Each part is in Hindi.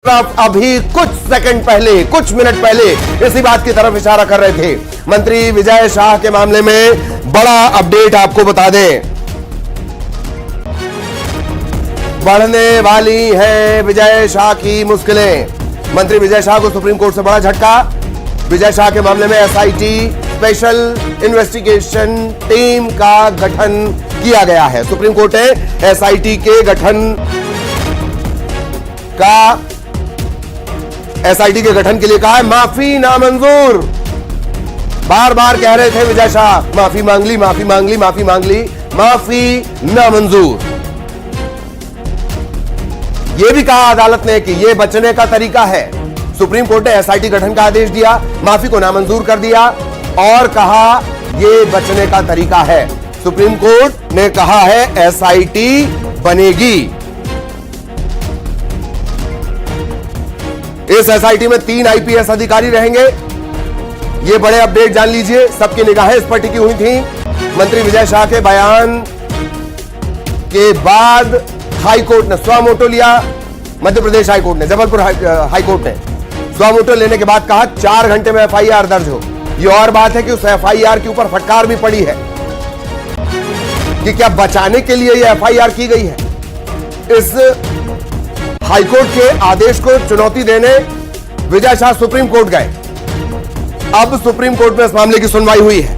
अभी कुछ सेकंड पहले, कुछ मिनट पहले इसी बात की तरफ इशारा कर रहे थे। मंत्री विजय शाह के मामले में बड़ा अपडेट आपको बता दें। बढ़ने वाली है विजय शाह की मुश्किलें। मंत्री विजय शाह को सुप्रीम कोर्ट से बड़ा झटका। विजय शाह के मामले में एसआईटी स्पेशल इन्वेस्टिगेशन टीम का गठन किया गया है। सुप्रीम कोर्ट ने एसआईटी के गठन के गठन के लिए कहा है माफी नामंजूर। बार बार कह रहे थे विजय शाह, माफी मांग ली, माफी मांग ली, माफी मांग ली, माफी नामंजूर। यह भी कहा अदालत ने कि यह बचने का तरीका है। सुप्रीम कोर्ट ने एसआईटी गठन का आदेश दिया, माफी को नामंजूर कर दिया और कहा यह बचने का तरीका है। सुप्रीम कोर्ट ने कहा है एसआईटी बनेगी। इस एसआईटी में 3 आईपीएस अधिकारी रहेंगे। ये बड़े अपडेट जान लीजिए। सबकी निगाहें इस पर टिकी हुई थी। मंत्री विजय शाह के बयान के बाद हाईकोर्ट ने स्वामोटो लिया। मध्य प्रदेश हाईकोर्ट ने, जबलपुर हाईकोर्ट ने स्वामोटो लेने के बाद कहा 4 घंटे में एफआईआर दर्ज हो। यह और बात है कि उस एफआईआर के ऊपर फटकार भी पड़ी है कि क्या बचाने के लिए यह एफआईआर की गई है। इस हाईकोर्ट के आदेश को चुनौती देने विजय शाह सुप्रीम कोर्ट गए। अब सुप्रीम कोर्ट में इस मामले की सुनवाई हुई है।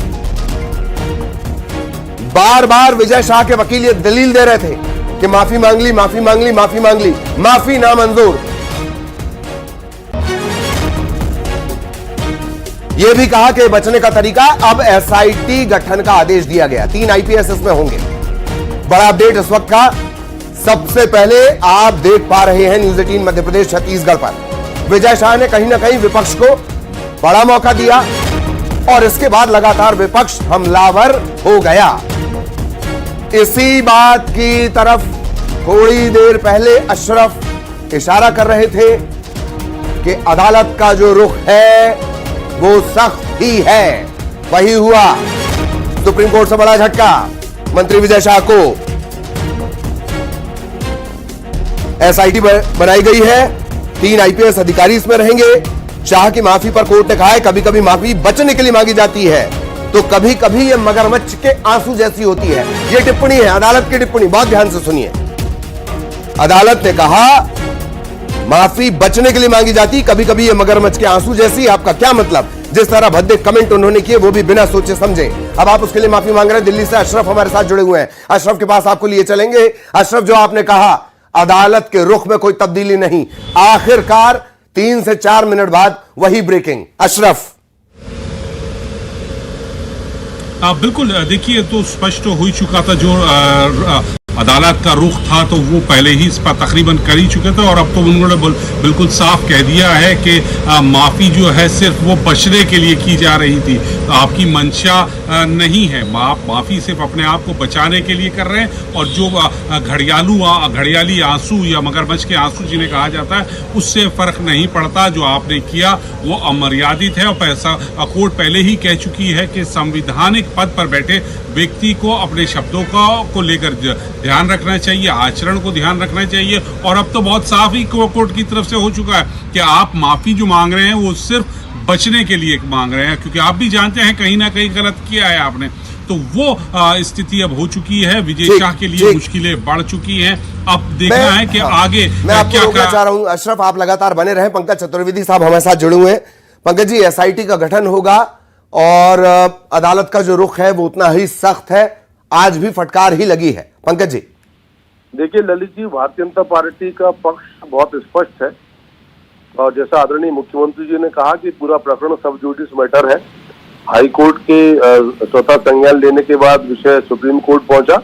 बार बार विजय शाह के वकील ये दलील दे रहे थे कि माफी मांग ली, माफी मांग ली, माफी मांग ली, माफी नामंजूर। यह भी कहा कि बचने का तरीका, अब एसआईटी गठन का आदेश दिया गया। 3 आईपीएस इसमें होंगे। बड़ा अपडेट इस वक्त का सबसे पहले आप देख पा रहे हैं न्यूज 18 मध्य प्रदेश छत्तीसगढ़ पर। विजय शाह ने कहीं ना कहीं विपक्ष को बड़ा मौका दिया और इसके बाद लगातार विपक्ष हमलावर हो गया। इसी बात की तरफ थोड़ी देर पहले अशरफ इशारा कर रहे थे कि अदालत का जो रुख है वो सख्त ही है। वही हुआ। सुप्रीम कोर्ट से बड़ा झटका मंत्री विजय शाह को। एसआईटी बनाई गई है। 3 आईपीएस अधिकारी इसमें रहेंगे। शाह की माफी पर कोर्ट ने कहा है कभी कभी माफी बचने के लिए मांगी जाती है तो कभी कभी यह मगरमच्छ के आंसू जैसी होती है। यह टिप्पणी है, अदालत की टिप्पणी, बहुत ध्यान से सुनिए। अदालत ने कहा माफी बचने के लिए मांगी जाती, कभी कभी यह मगरमच्छ के आंसू जैसी। आपका क्या मतलब? जिस तरह भद्दे कमेंट उन्होंने किए वो भी बिना सोचे समझे। अब आप उसके लिए माफी मांग रहे हैं। दिल्ली से अशरफ हमारे साथ जुड़े हुए हैं। अशरफ के पास आपको लिए चलेंगे। अशरफ, जो आपने कहा अदालत के रुख में कोई तब्दीली नहीं, आखिरकार 3 से 4 मिनट बाद वही ब्रेकिंग। अशरफ, बिल्कुल, देखिए तो स्पष्ट हो ही चुका था जो अदालत का रुख था तो वो पहले ही इस पर तकरीबन कर ही चुके थे और अब तो उन्होंने बिल्कुल साफ कह दिया है कि माफ़ी जो है सिर्फ वो बचने के लिए की जा रही थी। आपकी मंशा नहीं है। माफ़ी सिर्फ अपने आप को बचाने के लिए कर रहे हैं और जो घड़ियाली आंसू या मगरमच्छ के आंसू जिन्हें कहा जाता है उससे फ़र्क नहीं पड़ता। जो आपने किया वो अमर्यादित है और पैसा कोर्ट पहले ही कह चुकी है कि संविधानिक पद पर बैठे व्यक्ति को अपने शब्दों को लेकर ध्यान रखना चाहिए, आचरण को ध्यान रखना चाहिए। और अब तो बहुत साफ ही कोर्ट की तरफ से हो चुका है कि आप माफी जो मांग रहे हैं वो सिर्फ बचने के लिए मांग रहे हैं, क्योंकि आप भी जानते हैं कहीं ना कहीं गलत किया है आपने। तो वो स्थिति अब हो चुकी है। विजय शाह के लिए मुश्किलें बढ़ चुकी हैं। अब देखना है कि आगे मैं आपको रोकना चाह रहा हूं। अशरफ, आप लगातार बने रहे। पंकज चतुर्वेदी साहब हमारे साथ जुड़े हुए हैं। पंकज जी, एसआईटी का गठन होगा और अदालत का जो रुख है वो उतना ही सख्त है। आज भी फटकार ही लगी है। पंकज जी, देखिए ललित जी, भारतीय जनता पार्टी का पक्ष बहुत स्पष्ट है और जैसा आदरणीय मुख्यमंत्री जी ने कहा कि पूरा प्रकरण सब जुडिस मैटर है। हाई कोर्ट के स्वतः संज्ञान लेने के बाद विषय सुप्रीम कोर्ट पहुंचा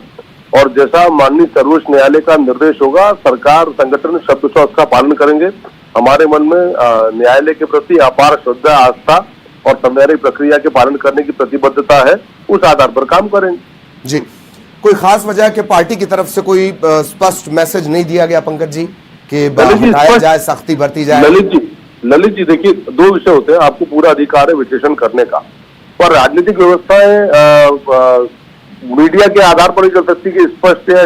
और जैसा माननीय सर्वोच्च न्यायालय का निर्देश होगा, सरकार संगठन शब्द से उसका पालन करेंगे। हमारे मन में न्यायालय के प्रति अपार श्रद्धा, आस्था और संवैधानिक प्रक्रिया के पालन करने की प्रतिबद्धता है। उस आधार पर काम करेंगे। जी, कोई खास वजह कि पार्टी की तरफ से कोई स्पष्ट मैसेज नहीं दिया गया पंकज जी कि हटाया जाए, सख्ती बरती जाए? ललित जी देखिए, 2 विषय होते हैं। आपको पूरा अधिकार है विश्लेषण करने का, पर राजनीतिक व्यवस्थाएं मीडिया के आधार पर नहीं चल सकती कि स्पष्ट या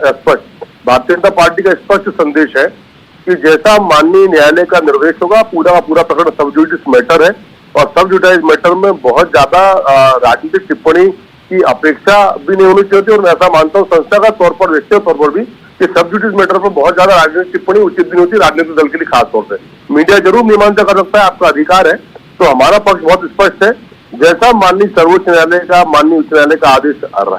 अस्पष्ट। भारतीय जनता पार्टी का स्पष्ट संदेश है कि जैसा माननीय न्यायालय का निर्देश होगा, पूरा का पूरा प्रकरण सब जुडिस मैटर है और सब जुडिस मैटर में बहुत ज्यादा राजनीतिक टिप्पणी की अपेक्षा भी नहीं होनी चाहिए। और मैं ऐसा मानता हूँ संस्थागत तौर पर, व्यक्तिगत तौर पर भी, कि सब जुडिस मैटर पर बहुत ज्यादा राजनीतिक टिप्पणी उचित भी नहीं होती राजनीतिक दल के लिए, खास तौर से। मीडिया जरूर मीमांसा कर सकता है, आपका अधिकार है। तो हमारा पक्ष बहुत स्पष्ट है, जैसा माननीय सर्वोच्च न्यायालय का, माननीय उच्च न्यायालय का आदेश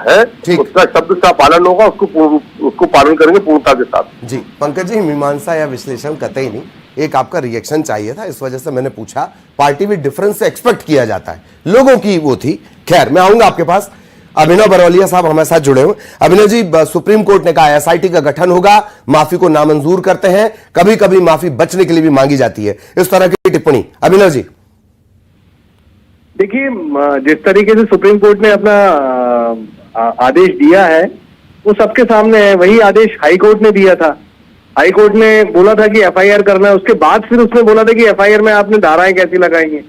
है, उसका शब्द का पालन होगा, उसको पालन करेंगे पूर्णता के साथ। जी पंकज जी, मीमांसा या विश्लेषण कतई नहीं, एक आपका रिएक्शन चाहिए था, इस वजह से मैंने पूछा। पार्टी में डिफरेंस से एक्सपेक्ट किया जाता है, लोगों की वो थी। खैर, मैं आऊंगा आपके पास। अभिनव बरौलिया साहब हमारे साथ जुड़े हुए। अभिनव जी, सुप्रीम कोर्ट ने कहा एसआईटी का गठन होगा, माफी को नामंजूर करते हैं, कभी कभी माफी बचने के लिए भी मांगी जाती है, इस तरह की टिप्पणी। अभिनव जी, देखिए, जिस तरीके से सुप्रीम कोर्ट ने अपना आदेश दिया है वो सबके सामने है। वही आदेश हाई कोर्ट ने दिया था। हाई कोर्ट ने बोला था कि एफआईआर करना है, उसके बाद फिर उसने बोला था कि एफआईआर में आपने धाराएं कैसी लगाई हैं।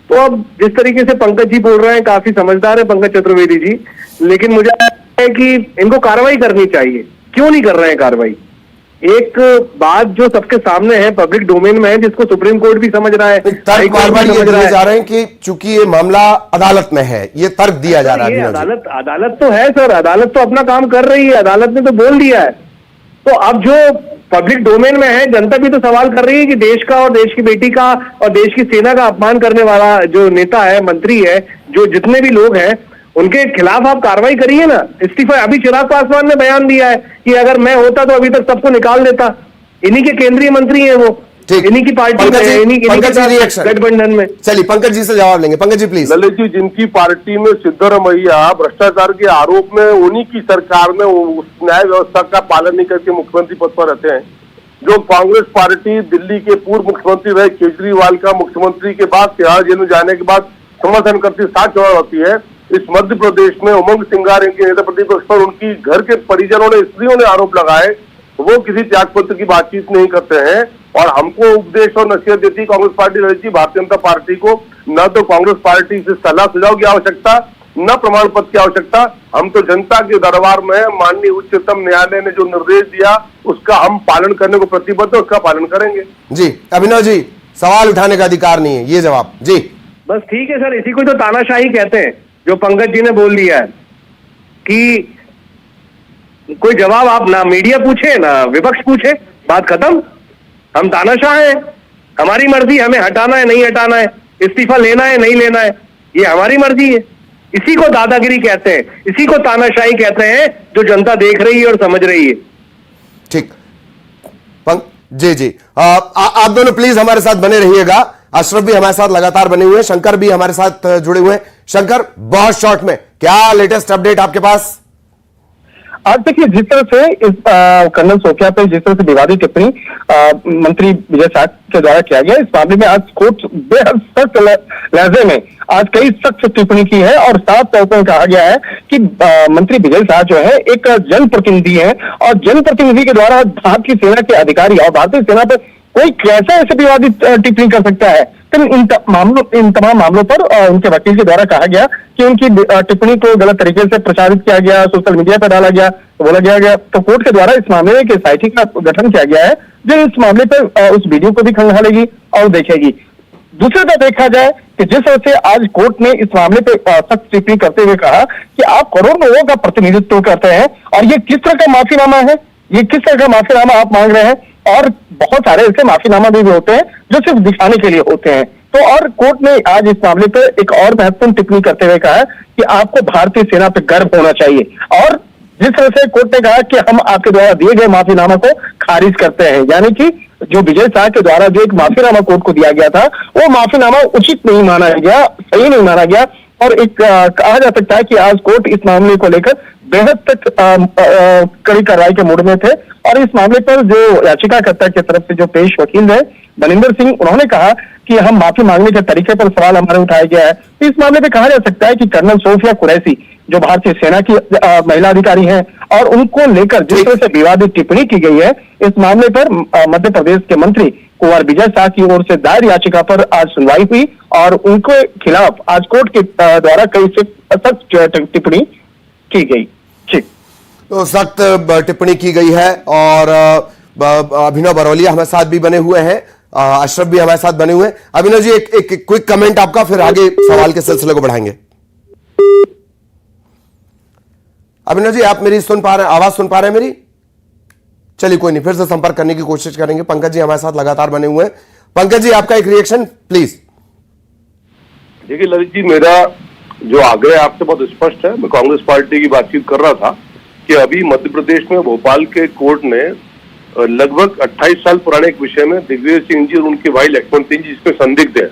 तो अब जिस तरीके से पंकज जी बोल रहे हैं, काफी समझदार है पंकज चतुर्वेदी जी, लेकिन मुझे लगता है कि इनको कार्रवाई करनी चाहिए। क्यों नहीं कर रहे हैं कार्रवाई? एक बात जो सबके सामने है, पब्लिक डोमेन में है, जिसको सुप्रीम कोर्ट भी समझ रहा है, तर्क बार-बार ये दिए जा रहे हैं कि चूंकि ये मामला अदालत में है, ये तर्क दिया जा रहा है। अदालत तो है सर, अदालत तो अपना काम कर रही है, अदालत ने तो बोल दिया है। तो अब जो पब्लिक डोमेन में है, जनता भी तो सवाल कर रही है कि देश का और देश की बेटी का और देश की सेना का अपमान करने वाला जो नेता है, मंत्री है, जो जितने भी लोग हैं, उनके खिलाफ आप कार्रवाई करिए ना। इस्तीफा अभी चिराग पासवान ने बयान दिया है कि अगर मैं होता तो अभी तक सबको निकाल देता। इन्हीं के केंद्रीय मंत्री हैं वो, इन्हीं की पार्टी में, गठबंधन में। चलिए पंकज जी से जवाब लेंगे। पंकज जी प्लीज। ललित जी, जिनकी पार्टी में सिद्धरमैया भ्रष्टाचार के आरोप में, उन्हीं की सरकार में उस न्याय व्यवस्था का पालन नहीं करके मुख्यमंत्री पद पर रहते हैं। जो कांग्रेस पार्टी दिल्ली के पूर्व मुख्यमंत्री रहे केजरीवाल का मुख्यमंत्री के बाद तिहाड़ जेल में जाने के बाद समर्थन करती, साथ चुनाव होती है, इस मध्य प्रदेश में उमंग सिंगार इनके नेता प्रतिपक्ष पर उनकी घर के परिजनों ने, स्त्रियों ने आरोप लगाए, वो किसी त्यागपत्र की बातचीत नहीं करते हैं। और हमको उपदेश और नसीहत देती कांग्रेस पार्टी रही, भारतीय जनता पार्टी को न तो कांग्रेस पार्टी से सलाह सुझाव की आवश्यकता, न प्रमाण पत्र की आवश्यकता। हम तो जनता के दरबार में, माननीय उच्चतम न्यायालय ने जो निर्देश दिया उसका हम पालन करने को प्रतिबद्ध है, उसका पालन करेंगे। जी अभिनव जी, सवाल उठाने का अधिकार नहीं है, ये जवाब। जी बस ठीक है सर, इसी को तो तानाशाही कहते हैं, जो पंकज जी ने बोल दिया है कि कोई जवाब आप ना मीडिया पूछे ना विपक्ष पूछे, बात खत्म। हम तानाशाह हैं, हमारी मर्जी, हमें हटाना है नहीं हटाना है, इस्तीफा लेना है नहीं लेना है, ये हमारी मर्जी है। इसी को दादागिरी कहते हैं, इसी को तानाशाही कहते हैं, जो जनता देख रही है और समझ रही है। ठीक, जी जी, आप दोनों प्लीज हमारे साथ बने रहिएगा। अशरफ भी हमारे साथ लगातार बने हुए हैं, शंकर भी हमारे साथ जुड़े हुए हैं। शंकर, बहुत शॉर्ट में क्या लेटेस्ट अपडेट आपके पास? आज देखिए, जिस तरह से इस कर्नल सोकिया पे जिस तरह से विवादित टिप्पणी मंत्री विजय शाह के द्वारा किया गया, इस मामले में आज कोर्ट बेहद सख्त लहजे में आज कई सख्त टिप्पणी की है और साफ तौर पर कहा गया है कि मंत्री विजय शाह जो है एक जनप्रतिनिधि है और जनप्रतिनिधि के द्वारा भारतीय सेना के अधिकारी और भारतीय सेना पर कोई कैसे ऐसे विवादित टिप्पणी कर सकता है। इन तमाम मामलों पर उनके वकील के द्वारा कहा गया कि उनकी टिप्पणी को गलत तरीके से प्रचारित किया गया, सोशल मीडिया पर डाला गया, बोला गया। तो कोर्ट के द्वारा इस मामले में एक एसआईटी का गठन किया गया है जो इस मामले पर उस वीडियो को भी खंगालेगी और देखेगी। दूसरी तरफ देखा जाए कि जिस तरह से आज कोर्ट ने इस मामले पर सख्त टिप्पणी करते हुए कहा कि आप करोड़ लोगों का प्रतिनिधित्व करते हैं और ये किस तरह का माफीनामा है, ये किस तरह का माफीनामा आप मांग रहे हैं। और बहुत सारे ऐसे माफीनामा भी होते हैं जो सिर्फ दिखाने के लिए होते हैं। तो और कोर्ट ने आज इस मामले पर एक और महत्वपूर्ण टिप्पणी करते हुए कहा कि आपको भारतीय सेना पर गर्व होना चाहिए। और जिस तरह से कोर्ट ने कहा कि हम आपके द्वारा दिए गए माफीनामा को खारिज करते हैं, यानी कि जो विजय शाह के द्वारा जो एक माफीनामा कोर्ट को दिया गया था वो माफीनामा उचित नहीं माना गया, सही नहीं माना गया। और एक कहा जा सकता है कि आज कोर्ट इस मामले को लेकर बेहद तक कड़ी कार्रवाई के मूड में थे। और इस मामले पर जो याचिकाकर्ता की तरफ से जो पेश वकील है बनिंदर सिंह, उन्होंने कहा कि हम माफी मांगने के तरीके पर सवाल हमारे उठाया गया है। तो इस मामले में कहा जा सकता है कि कर्नल सोफिया कुरैशी जो भारतीय सेना की महिला अधिकारी हैं और उनको लेकर जिस तरह से विवादित टिप्पणी की गई है, इस मामले पर मध्य प्रदेश के मंत्री कुंवर विजय शाह की ओर से दायर याचिका पर आज सुनवाई हुई और उनके खिलाफ आज कोर्ट के द्वारा कई सख्त टिप्पणी की गई। ठीक, तो सख्त टिप्पणी की गई है और अभिनव बरौलिया हमारे साथ भी बने हुए हैं, अशरफ भी हमारे साथ बने हुए हैं। अभिनव जी एक क्विक कमेंट आपका, फिर आगे सवाल के सिलसिले को बढ़ाएंगे। अभिनव जी आप मेरी सुन पा रहे हैं, आवाज सुन पा रहे हैं मेरी? चलिए कोई नहीं, फिर से संपर्क करने की कोशिश करेंगे। पंकज जी हमारे साथ लगातार बने हुए हैं। पंकज जी आपका एक रिएक्शन प्लीज। देखिए ललित जी, मेरा जो आग्रह आपसे बहुत स्पष्ट है। मैं कांग्रेस पार्टी की बातचीत कर रहा था कि अभी मध्य प्रदेश में भोपाल के कोर्ट ने लगभग 28 साल पुराने एक विषय में दिग्विजय सिंह जी और उनके भाई लक्ष्मण सिंह जी, जिसमें संदिग्ध है,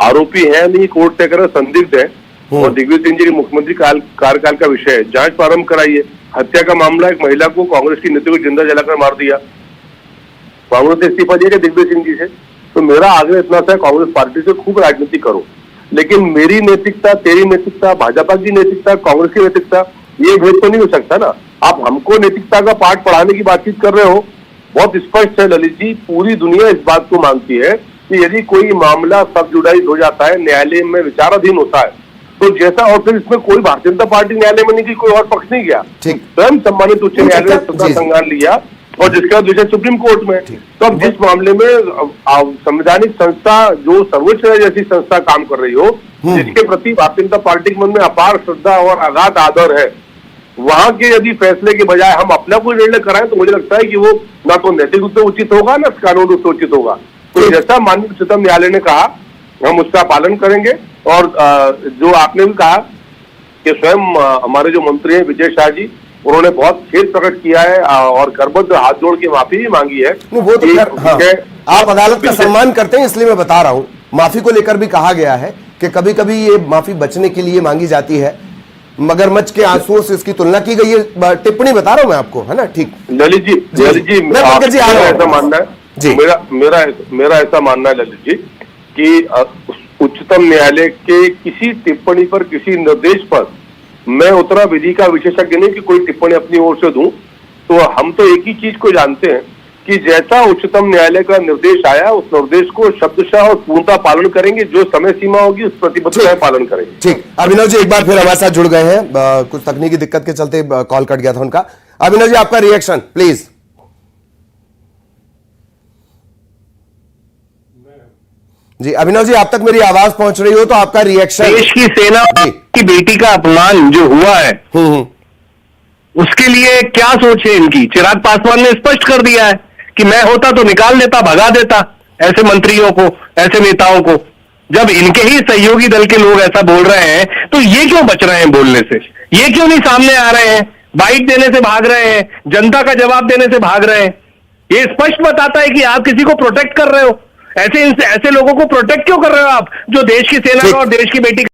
आरोपी है नहीं, कोर्ट तय कर संदिग्ध है, और दिग्विजय सिंह जी के मुख्यमंत्री कार्यकाल का विषय है, जांच प्रारंभ कराई है। हत्या का मामला, एक महिला को कांग्रेस की नेता को जिंदा जलाकर मार दिया, कांग्रेस ने इस्तीफा दिया दिग्विजय सिंह जी से। तो मेरा आग्रह इतना सा है, कांग्रेस पार्टी से खूब राजनीति करो, लेकिन मेरी नैतिकता, तेरी नैतिकता, भाजपा की नैतिकता, कांग्रेस की नैतिकता, ये भेद तो नहीं हो सकता ना। आप हमको नैतिकता का पाठ पढ़ाने की बातचीत कर रहे हो। बहुत स्पष्ट है ललित जी, पूरी दुनिया इस बात को मानती है कि यदि कोई मामला सब जुडाइज हो जाता है, न्यायालय में विचाराधीन होता है, तो जैसा, और फिर इसमें कोई भारतीय जनता पार्टी न्यायालय में नहीं गई, कोई और पक्ष नहीं गया, स्वयं सम्मानित उच्च न्यायालय ने सत्ता संज्ञान लिया, और जिसके बाद विषय सुप्रीम कोर्ट में। तो अब जिस मामले में संवैधानिक संस्था, जो सर्वोच्च न्यायालय जैसी संस्था काम कर रही हो, जिसके प्रति भारतीय जनता पार्टी के मन में अपार श्रद्धा और अगाध आदर है, वहां के यदि फैसले के बजाय हम अपना कोई निर्णय कराएं, तो मुझे लगता है कि वो ना तो नैतिक रूप से उचित होगा, ना कानून रूप से उचित होगा। तो जैसा माननीय उच्चतम न्यायालय ने कहा, हम उसका पालन करेंगे। और जो आपने भी कहा कि स्वयं हमारे जो मंत्री हैं विजय शाह जी, उन्होंने बहुत खेद प्रकट किया है और करबद्ध हाथ जोड़ के माफी भी मांगी है। वो तो आप अदालत का सम्मान करते हैं, इसलिए मैं बता रहा हूं। माफी को लेकर भी कहा गया है कि कभी कभी ये माफी बचने के लिए मांगी जाती है, मगरमच्छ के आंसुओं से इसकी तुलना की गई है। टिप्पणी बता रहा हूं मैं आपको, है ना? ठीक ललित जी, ऐसा मानना है जी, मेरा ऐसा मानना है ललित जी कि उच्चतम न्यायालय के किसी टिप्पणी पर, किसी निर्देश पर मैं उतना विधि का विशेषज्ञ नहीं कि कोई टिप्पणी अपनी ओर से दूं। तो हम तो एक ही चीज को जानते हैं कि जैसा उच्चतम न्यायालय का निर्देश आया, उस निर्देश को शब्दशः और पूर्णतः पालन करेंगे। जो समय सीमा होगी उस प्रतिबद्धता में पालन करेंगे। ठीक, अभिनव जी एक बार फिर हमारे साथ जुड़ गए हैं, कुछ तकनीकी दिक्कत के चलते कॉल कट गया था उनका। अभिनव जी आपका रिएक्शन प्लीज। जी अभिनव जी, आप तक मेरी आवाज पहुंच रही हो तो आपका रिएक्शन। देश की सेना की बेटी का अपमान जो हुआ है, उसके लिए क्या सोच है इनकी? चिराग पासवान ने स्पष्ट कर दिया है कि मैं होता तो निकाल देता, भगा देता ऐसे मंत्रियों को, ऐसे नेताओं को। जब इनके ही सहयोगी दल के लोग ऐसा बोल रहे हैं, तो ये क्यों बच रहे हैं बोलने से? ये क्यों नहीं सामने आ रहे हैं? बाइट देने से भाग रहे हैं, जनता का जवाब देने से भाग रहे हैं। ये स्पष्ट बताता है कि आप किसी को प्रोटेक्ट कर रहे हो। ऐसे लोगों को प्रोटेक्ट क्यों कर रहे हो आप, जो देश की सेना और देश की बेटी